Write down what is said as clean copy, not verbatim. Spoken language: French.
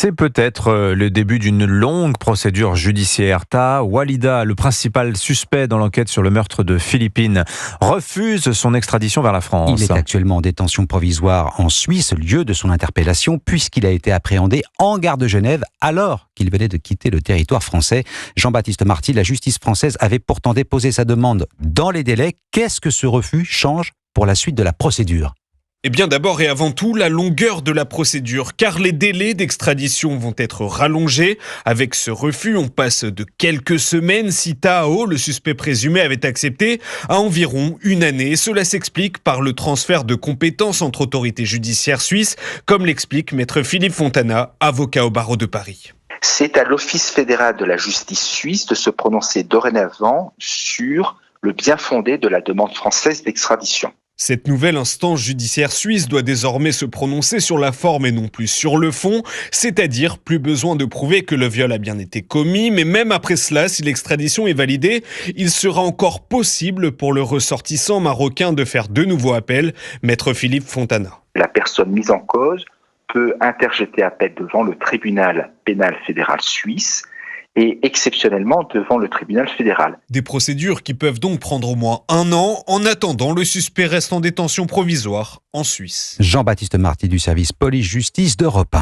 C'est peut-être le début d'une longue procédure judiciaire. Taha Walida, le principal suspect dans l'enquête sur le meurtre de Philippine, refuse son extradition vers la France. Il est actuellement en détention provisoire en Suisse, lieu de son interpellation, puisqu'il a été appréhendé en gare de Genève alors qu'il venait de quitter le territoire français. Jean-Baptiste Marty, la justice française avait pourtant déposé sa demande dans les délais. Qu'est-ce que ce refus change pour la suite de la procédure ? Eh bien d'abord et avant tout, la longueur de la procédure, car les délais d'extradition vont être rallongés. Avec ce refus, on passe de quelques semaines, si Taha, le suspect présumé, avait accepté, à environ une année. Cela s'explique par le transfert de compétences entre autorités judiciaires suisses, comme l'explique maître Philippe Fontana, avocat au barreau de Paris. C'est à l'Office fédéral de la justice suisse de se prononcer dorénavant sur le bien-fondé de la demande française d'extradition. Cette nouvelle instance judiciaire suisse doit désormais se prononcer sur la forme et non plus sur le fond, c'est-à-dire plus besoin de prouver que le viol a bien été commis, mais même après cela, si l'extradition est validée, il sera encore possible pour le ressortissant marocain de faire de nouveau appel, maître Philippe Fontana. La personne mise en cause peut interjeter appel devant le tribunal pénal fédéral suisse et exceptionnellement devant le tribunal fédéral. Des procédures qui peuvent donc prendre au moins 1 an. En attendant, le suspect reste en détention provisoire en Suisse. Jean-Baptiste Marty du service police-justice d'Europe 1.